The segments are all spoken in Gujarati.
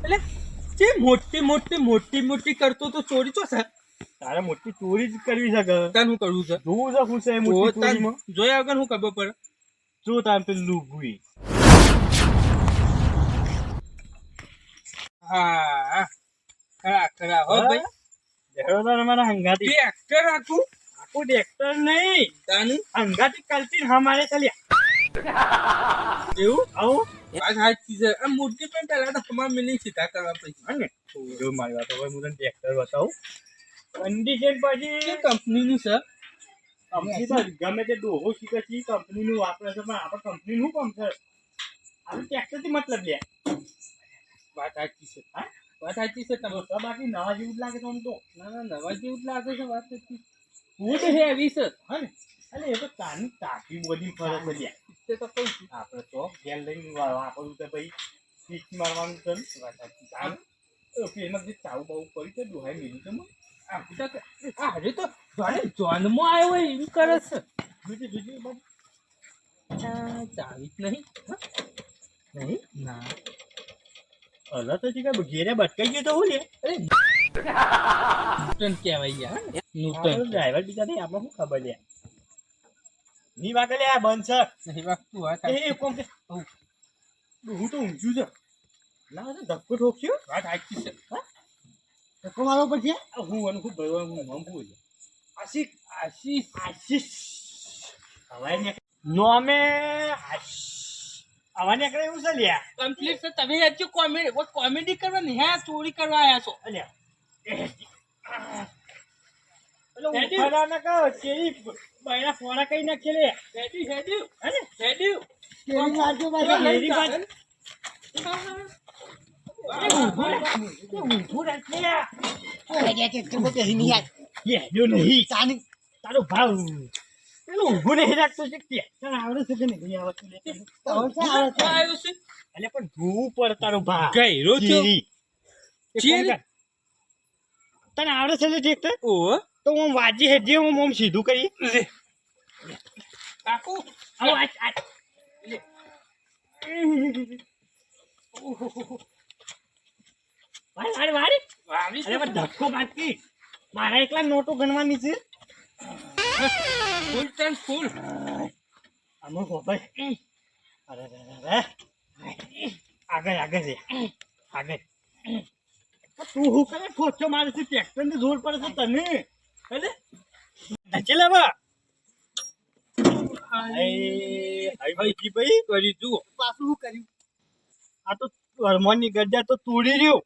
એટલે જે મોટી કરતો તો ચોરી તો છે તારે મોટી ચોરી જ કરવી છે કે તાર હું કરવું છે જોવું છે શું છે એ મોટી ચોરીમાં જોયા વગર હું ખબર પડે જો તાર પેલું ભૂઈ હા ખરા હો ભાઈ દેખો તારે મારા હંગાતી ટ્રેક્ટર આખું આખું ટ્રેક્ટર નહીં તાનું હંગાતી કલતી હમારે ચાલ્યા એવું આવું આ સાચી છે આ મૂર્તિ પણ પેલા તો હમણાં મિલી સીધા કરવા પૈસા ને જો મારી વાત હવે હું તને ટ્રેક્ટર બતાવું કન્ડિશન પછી કે કંપનીનું છે કંપની તો ગમે તે ડોહો શીખે છે કંપનીનું વાપરે છે પણ આપણે કંપનીનું કામ છે આપણે ટ્રેક્ટરથી મતલબ લે વાત સાચી છે હા વાત સાચી છે તમે તો બાકી નવા જેવું જ લાગે તો આમ તો ના નવા જેવું જ લાગે છે વાત સાચી હું તો હેવી છે હા ને એટલે એ તો તાની તાકી બોડી ફરક લે તે તો કહું છું આપણે તો ગેલ લઈને વાપરવું તો ભાઈ સ્વિચ મારવાનું છે ને વાત સાચી તાન એમાં જે ચાવું બાવું કરી છે દોહાઈ મેળ્યું છે મને અરે તો જોનમાં આવ્યો હોય એવું કરે છે જોજે બાબુ ચાવી જ નહીં નહીં ના અલા તો કે ઘેરે બટકાઈ ગયો તો હું લે અરે નૂટન કહેવાય યાર નૂટન ડ્રાઈવર બીજા નહીં આપણે શું ખબર લે ની વાગે લે આ બંધ છે નહીં વાગતું વાત એ કોમ કે હું તો ઊંઘ્યું છે ના ધક્કો ઠોક્યો વાત સાચી છે ધક્કો મારવો પડશે હું અને ખૂબ ભરવા હું મમ્મું છે આશીષ આશીષ આશીષ હવાઈ ને નોમે આવા નીકળે એવું છે લ્યા કમ્પ્લીટ છે તમે હજુ કોમેડી કરવા નહીં હા ચોરી કરવા આવ્યા છો અલ્યા પેલો ઉફાડા ના કહો કેરી બૈરા ફોડા કઈ નાખે લે હેડી હેડી હે ને હેડી કેરી મારજો બાજુ કેરી બાજુ તારો ભાવ પેલું ઊભું નહીં રાખતો છે કે આવડે છે કે નહીં આવડતું એટલે પણ ધોવું પડે તારો ભાવ ગયરો છો તને આવડે છે ને ઠીક ઓ તો હું વાજી હેજી હું ઓમ સીધું કરી કાકુ આવો આ વાળી વાવી અરે પણ ધક્કો બાકી મારા એકલા નોટો ગણવાની છે ફૂલ ટન ફૂલ આમાં હો ભાઈ અરે આગળ આગળ છે આગળ તું હું કરે ખોચો મારે છે ટ્રેક્ટર ને જોર પડે છે તને એટલે ચલે બા ભાઈ કરી જુઓ પાછું શું કર્યું આ તો હરમોનની ગરજા તો તોડી રહ્યો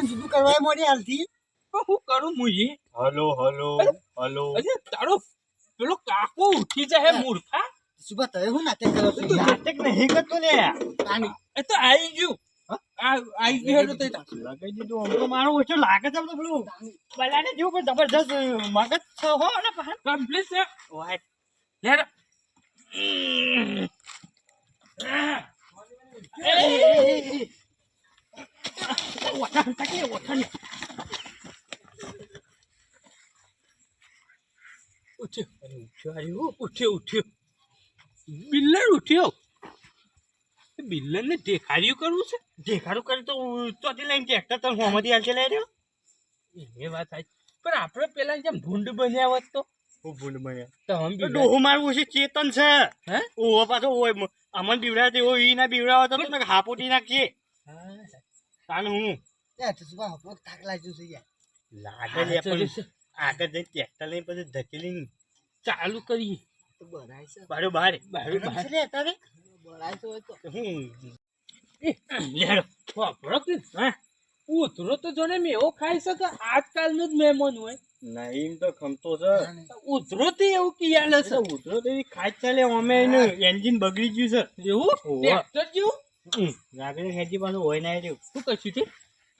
જુદું કરવા મોડી હાલથી હું કરું મુજી હલો હલો હલો અરે તારો પેલો કાકો ઉઠી જાય મૂર્ખા સુબહ તય હું નાટક કરો છો નાટક નહીં કરતો લે એ તો આવી ગયું આવી ગયું તો લગાઈ દીધું આમ તો મારો ઓછો લાગે છે તો પેલું બલાને જેવું પણ જબરજસ્ત મગજ છે હો ને પાછળ કમ્પ્લીટ છે વાહ લેર ઉઠ્યો બિલ્લર ઉઠ્યો બિલ્લર ને દેખાડ્યું કરવું છે દેખાડું કરી તો ચોથી લાઈન ટ્રેક્ટર તો હોમાંથી હાલ ચલાવી રહ્યો એ વાત થાય પણ આપણે પેલા જેમ ભૂંડ બન્યા હોત તો હું ભૂલ બન્યા તો હમ ડોહું મારવું છે ચેતન છે હે ઓહો પાછો ઓય અમન બીવડા એવો ઈ ના બીવડા હતો ને હાપોટી નાખીએ તાન હું થાક લાગ્યું છે લાગે લે પણ આગળ જઈને ટ્રેક્ટર લઈને પછી ધકેલી ચાલુ કરીએ બારો બાર બારે હું લેડો વાપરો કે હા ઉતરો તો જોને મેવો ખાઈ શકે આજકાલનું જ મહેમાન હોય નહીં તો ખમતો છે ઉતરો તો એવું કિયાલ હશે ઉતરો તો એવી ખાઈ ચાલે અમે એનું એન્જિન બગડી ગયું છે એવું ટ્રેક્ટર જેવું આગળ હેજી પાછું હોય ના રહ્યું શું કશું છે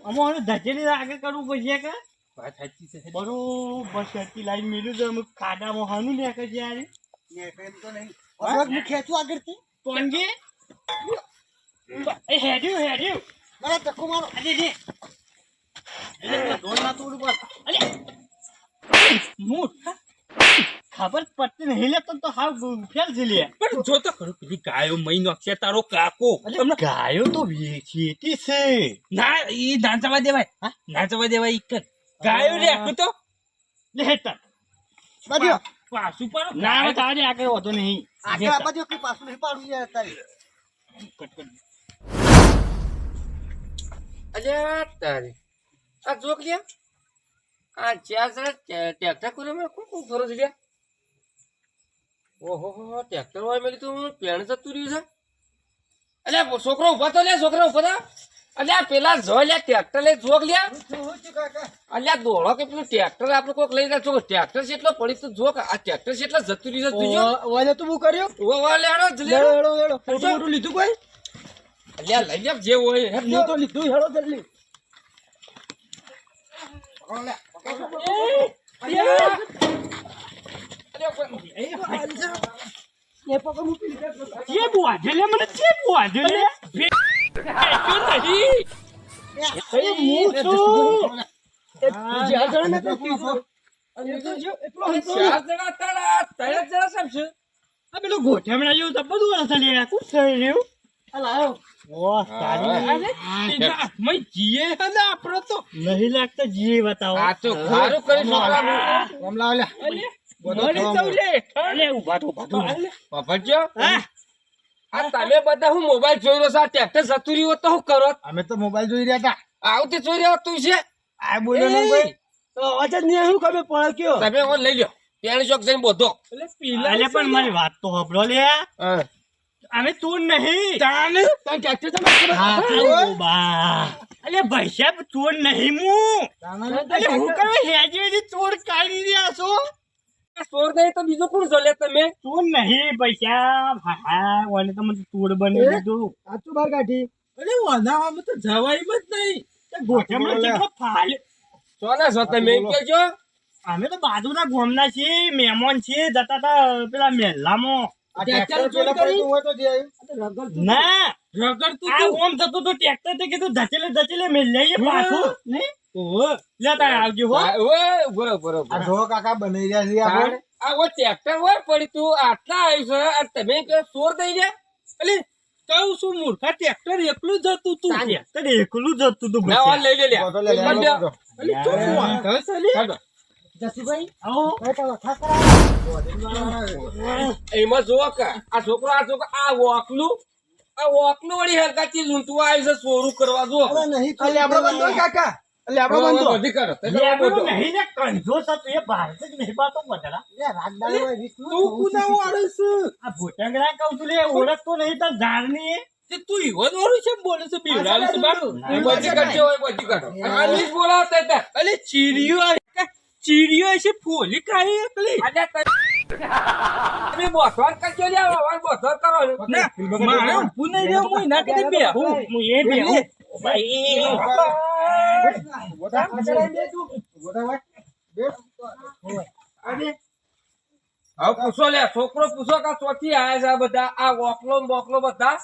અમારે ધકેલી આગળ કરવું પડશે કે વાત સાચી છે બરોબર શરતી લાઈન મેલ્યું છે અમે ખાડામાં હાનું ને કે જ્યારે તો નહીં ખેંચું આગળથી ટોંગે એ હેડ્યું મને ધક્કો મારો અરે રે એટલે દોડ ના તોડ પર અરે મૂઠ ખબર પડતી નહીં લે તો હાવ ફેલ છે લે. પણ જો તો ખરું પેલી ગાયો મહી નાખશે તારો કાકો. અલે ગાયો તો વેચી છે. ના ઈ ના જવા દેવાય. હા ના જવા દેવાય ઈ કર. ગાયો રે આખું તો લે હેતા બાજુ પાછું પર ના તારે આગળ હોતો નહીં. આગળ બાજુ કે પાછું નહીં પાડું યાર તારી અલ્યા તારી આ જોક લ્યા આ ચાર જણા ટ્રેક્ટર કરે મેં કોણ ફરો છે લ્યા ઓહો હો ટ્રેક્ટર વાળા મેં કીધું પેણ જતું રહ્યું છે અલ્યા છોકરો ઉભા તો લે છોકરા ઉભા થા અલ્યા પેલા જો લ્યા ટ્રેક્ટર લઈ જોક લ્યા અલ્યા દોડો કે પેલું ટ્રેક્ટર આપણે કોઈક લઈ રહ્યા ટ્રેક્ટર કેટલો પડી તો જોક આ ટ્રેક્ટર કેટલો જતું રહ્યું છે તું ઓલે તું કર્યો મોટું લીધું કોઈ અલ્યા લઈ લે જે હોય હું તો લીધું હેડો જલ્દી એ પકડ મૂકી જે બોજે લે મને જે બોજે લે આ પેલું ગોઠમણા જેવું તો બધું હશે લે શું થઈ રહ્યું ઓહ તારી જીએ હે આપણો તો નહીં લાગતો જી બતાવો આ તો ખારું કરી છોકરાનું કમલા ઓલે મને તો લે અલે ઉભા તો બાપજો હા આ તમે બધા હું મોબાઈલ જોઈ રહ્યો છો આ ટ્રેક્ટર જતું રહ્યું હોત તો શું કરો અમે તો મોબાઈલ જોઈ રહ્યા હતા આવતી જોઈ રહ્યો તું છે આ બોલ્યો ને કોઈ તો અવાજ જ નહીં શું ખબર પડે કયો તમે ઓન લઈ લ્યો પેણ ચોક જઈને બોધો એટલે પીલા અલે પણ મારી વાત તો સાંભળો લે અમે તું નહીં તાન ટ્રેક્ટર તમે હા બા અલે ભાઈ સાહેબ ચોર નહીં હું અલે હું કરવા હેજી ચોર કાઢી રહ્યા છો ચોર નહીં તો બીજો કોણ જોલે તમે ચોર નહીં પૈસા હા ઓલે તો મને ચોર બની દીધું સાચું બાર કાઢી અરે વાનાવામાં તો જવાય જ નહીં. ગોઠમણો કેટલો ફાલ સોના છો તમે કેજો અમે તો બાજુના ગામના છીએ મહેમાન છીએ જતા હતા પેલા મહેલામાં આ ટ્રેક્ટર પેલા પડતું હોય તો જે આવ્યું ના રગડતું આ તું. ઓમ થતું તો ટ્રેક્ટર તે કીધું ધચેલે મેં લઈએ પાછું નહીં ઓહો. લે તારે આવજો હો ઓય બરોબર આ જો કાકા બની રહ્યા છે આપણે આ ઓ ટ્રેક્ટર હોય પડી તું આટલા આવી છે અને તમે કે ચોર દઈ ગયા અલે કહું છું મૂર્ખા ટ્રેક્ટર એકલું જ હતું તું. ટ્રેક્ટર એકલું જ હતું તું ના ઓન લઈ લે બોટો લે લે લ્યા બોટો. અલે તું વાંધો છે લે. જસીભાઈ આવો કઈ તો વખા એમાં જો કે આ છોકરો આ વોકલું વળી હરકાથી લૂંટવા આવ્યું છે ચોરું કરવા જો કરા નહીં અલે આપણો બંધો કાકા અલે આપણો બંધો બધી કરો તમે લેબડો બોલો. નહીં ને કંજો છે તું એ ભારત જ નહીં બાતો બદલા લે રાજદાર હોય રીતનું તું કુના વાળો છે? આ ભોટંગરા કહું છું લે ઓળખતો નહીં તો ઝાડની તે તું ઈવો જ વાળું છે બોલે છે બીવડાવે છે બારું. બધી કરજો હોય બધી કરો આની જ બોલાવતા હતા અલે ચીડિયો આવે. ચીડિયો છે ફોલી કાઢી એકલી. આજે તમે બોસવાન કરજો લે વાન બોસવાન કરો ના મારે ઊભું નહીં રહ્યો હું એના કદી બેહું. હું એ બેહું ભાઈ બોટા ચડાઈ દે તું બોટા ભાઈ બે હવે પૂછો લે છોકરો પૂછો કે ચોથી આયા છે આ બધા આ વોકલો ને બોકલો બધા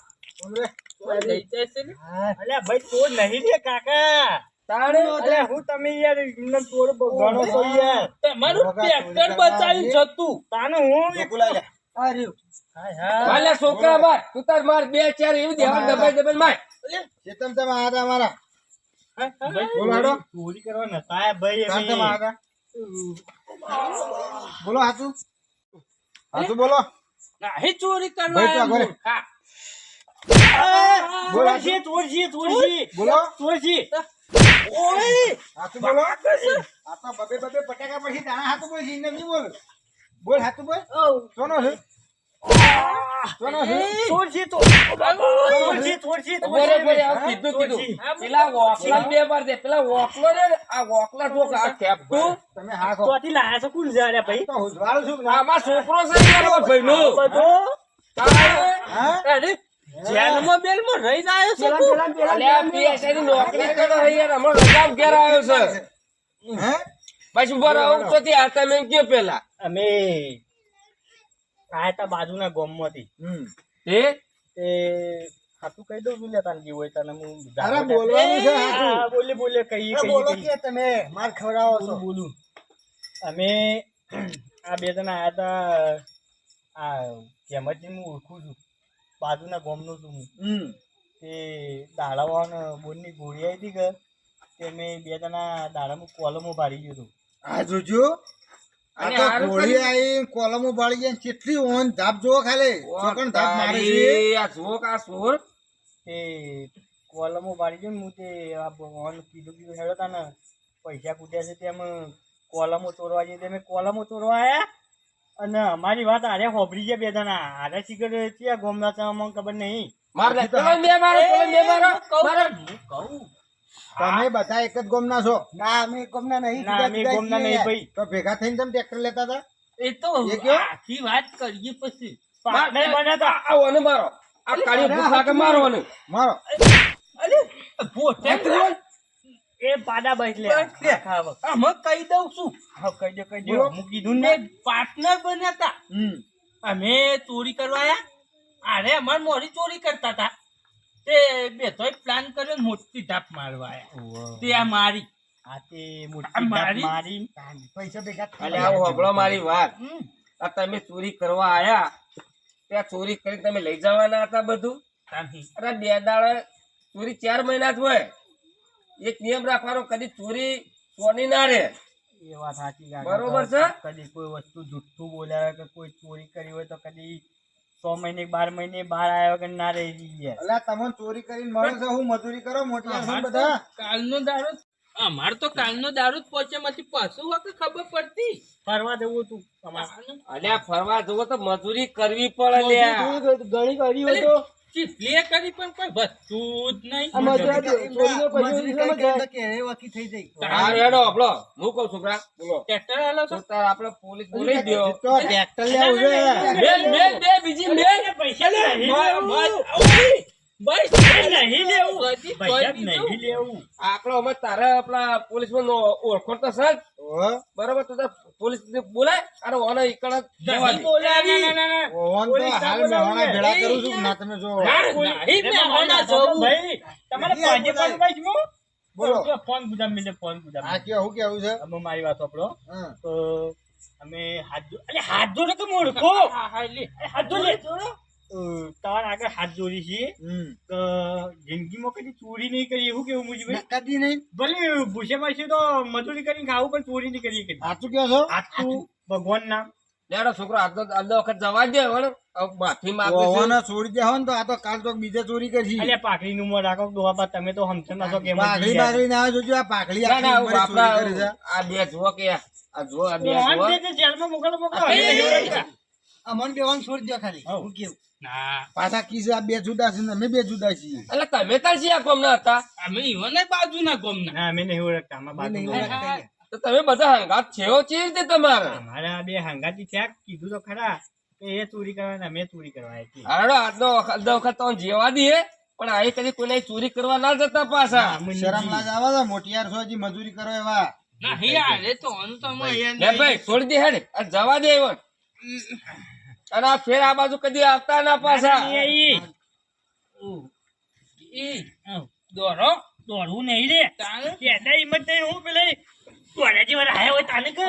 લઈ જાય છે ને અલ્યા ભાઈ તો નહીં રે કાકા તાણે અલ્યા હું તમે યાર એમને થોડું ગણો છો યાર તમારું ટ્રેક્ટર બચાવી જતું. તાને હું બોલાય લે આ રહ્યું વાલે છોકરા બાર તું તાર માર બે ચાર એવી દેવા દબાઈ માર ચેતન તમે આડા મારા ભાઈ બોલાડો. ચોરી કરવા નતા ભાઈ કાં તમે અમે આડા બોલો હાચું હાચું બોલો નાહી ચોરી કરવા ભાઈ તો આવ્યા આગળ. મૂર્ખા. બોલો ચોરજી બોલો ચોરજી ઓય હાચું બોલો આ તો બબે પટાકા પછી દાણા હાથું બોલ જીને નહીં બોલ બોલ હાથું બોલ સોનો છે સોનો છે ચોરજી બરોબર આ કીધું પેલા વોકલા બે વાર દે પેલા વોકલો ને આ વોકલા ઠોક આ ખેપતું તમે હા કહો ચોથી લાયા છો કોણ જા રે ભાઈ તો હુજવાળું છું ને. આમાં છોકરો છે મારો ભાઈનો હા અરે જેલમાં બેલમાં રહીને આવ્યો છે તું. અલ્યા પીએસઆઈ ની નોકરી કરો હે યાર હમણાં રજામ ઘેર આવ્યો છે હે પછી ઉપર આવું તો તે આ તમે કયો પેલા અમે આયા તા બાજુના ગામમાંથી હે તે હાથું કહી દઉં છું લે તાન જેવું હોય તને હું અરે બોલવાનું છે હાચું. હા, બોલે કહીએ અરે બોલો કે તમે માર ખવડાવો છો બોલું અમે આ બે જણા આયા તા આ કેમથી હું ઓળખું છું બાજુના ગામનો છું હું તે દાડાવાને બોનની ગોળી આવી હતી કે તે મેં બે જણા દાડામાં કોલમો ભાડી ગયો હતો આ જોજો આ અને તો હારું ગોળી કર્યું. આવી કોલમો બાળી જાય કેટલી ઓન ધાપ જોવો ખાલી ચોકન ધાપ મારે છે તારી આ જોક આ સોર તે કોલમો ભાડી ગયો ને હું તે આ ભગવાન કીધું હેડો તા ને પૈસા કૂટ્યા છે તેમ કોલમો ચોરવા જઈએ તેમ કોલમો ચોરવા આવ્યા અને અમારી વાત આરે હોભરી ગયા બે જણા આરે શીખર છે ગોમના છે અમને ખબર નહીં માર લે પેલો બે મારો મારો કહું તમે બધા એક જ ગોમના છો ના અમે ગોમના નહીં ના, અમે ગોમના નહીં ભાઈ. તો ભેગા થઈને તમે ટ્રેક્ટર લેતા હતા એ તો એ કયો? આખી વાત કરીએ પછી પાટણ બન્યા તા. આ ઓને મારો આ કાળી ભૂખ લાગે મારો ઓને મારો અરે ભોટે એ પાડા બસ લે આખા વખત. અમે કહી દઉં છું હા, કહી દો બોલો. હું કીધું ને ને પાર્ટનર બન્યા હતા અમે ચોરી કરવા આયા અરે અમાર મોરી ચોરી કરતા હતા તે બે તોય પ્લાન કર્યો ને મોટી ધાપ મારવા આયા તે આ મારી આ તે આ મોટી મારી? મારી પૈસા ભેગા અલે આવો હબળો મારી વાત હમ. આ તમે ચોરી કરવા આયા ત્યાં ચોરી કરીને તમે લઈ જવાના હતા બધું તાની. અરે બે દાડા ચોરી 4 મહિના જ હોય એક નિયમ રાખવાનો કદી ચોરી સોની ના રે એ વાત સાચી કાકા. બરોબર છે? કદી કોઈ વસ્તુ જુઠ્ઠું બોલ્યા કે કોઈ ચોરી કરી હોય તો કદી 6 મહિને 12 મહિને બહાર આવ્યા વગર ના રહી જઈએ. અલા તમને ચોરી કરીને મળે છે હું મજૂરી કરો મોટી અમાર આસો તો બધા કાલનો દારૂ અમાર તો કાલનો દારૂ જ પહોંચે માંથી પાછું વખત ખબર પડતી ફરવા જવું હતું તમારે. અલ્યા ફરવા જવો તો મજૂરી કરવી પડે લ્યા ઘણી કરી હોય તો ચીફલીએ કરી પણ કોઈ વસ્તુ જ નહીં હા રેડો હબળો હું કહું છોકરા બોલો ટ્રેક્ટર આલો તો તો આપણે પોલીસ બોલાવી દ્યો તો ટ્રેક્ટર લેવું છે મેલ મેલ બે બીજી મેલ પૈસા નહીં લેવું. બસ નહીં લેવું. બધી પૈસા કોઈ નહીં લેવું. આપણો અમે તારા આપણા પોલીસ માં ઓળખોણ તો સર ઓહો. બરોબર તો પોલીસ બોલાય અને ઓને ઈકણ જવા દે બોલાવી ઓહન તો પોલીસ હાલ બોલાવો મેહોણા ને. ભેળા કરું છું ના તમે જો નહીં મેં હોના જવું. ભાઈ, તમારે નહીં, પાજે બોલાય. પાજે ભાઈ શું? બોલો. ફોન ગુદામ મિલે ફોન ગુદામ આ કેવું કેવું છે અમે મારી વાત સાંભળો હા. તો અમે હાથ જોડે તો મોડકો હા હા લે હાથ જોડે તમારા આગળ હાથ જોડી છીએ હમ. તો જિંદગીમાં કદી ચોરી નહીં કરી એવું કેવું મુજી ભાઈ ના, કદી નહીં ભલે ભૂસે પાછે તો મજૂરી કરીને ખાવું પણ ચોરી નહીં કરી કરી સાચું કહો છો આટલું ભગવાન ના લેડો છોકરો આજનો વખત જવા દે હવે માફી માંગુ છું ઓહને છોડી દે હો ને તો આ તો કાલ તો બીજે ચોરી કરી અલ્યા પાકડી નું મોં રાખો ડોહા તમે તો સમજો ના છો કેમ પાઘડી બાઘડી ના આવે જોજો આ પાઘડી ના ના આખી ઉંમરે ચોરી કરે છે આપડા આ બે જુઓ કે આ જુઓ આ બે જુઓ જેલમાં મોકલો મોકલો અમન બેવાન છોડી દો ખાલી હઉ. હું કેવું ના પાછા કીધું આ બે જુદા છે ને અમે બે જુદા છીએ એટલે તમે તાર શિયા કોમ ના હતા અમે ઈવને બાજુના ગોમના ના અમે નહીં ઓળખતા અમારા બાજુ નહીં ઓળખતા. ઓળખતા. તો તમે બધા હંગાત છેવો છે રીતે તમારે અમારા આ બે હંગાતી થયા કીધું તો ખરા કે એ ચોરી કરવાના અમે ચોરી કરવા આવી હારો આજનો વખત તો જેવા દઈએ પણ અહીં કદી કોઈને ચોરી કરવા ના જતા પાછા શરમ લાજ આવે છે મોટિયાર છો હજી મજૂરી કરો એવા નહીં આલે તો અન તો અમે લે ભાઈ છોડી દે હેડ આ જવા દે એવન અને આ ફેર આ બાજુ કદી આવતા ના પાછા ઈ દોરો દોડવું નહીં રે તાણે કેદા હિંમત નહીં હું પેલા દોડ્યા જેવા રાહ્યા હોય તાને કે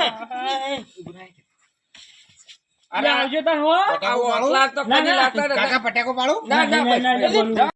અરે આવજો તાર હો આ ઓટલા તો કદી લાગતા નથી. કાકા પટાકો પાડું ના ના ના, ના, ના, ભાઈ બોલું.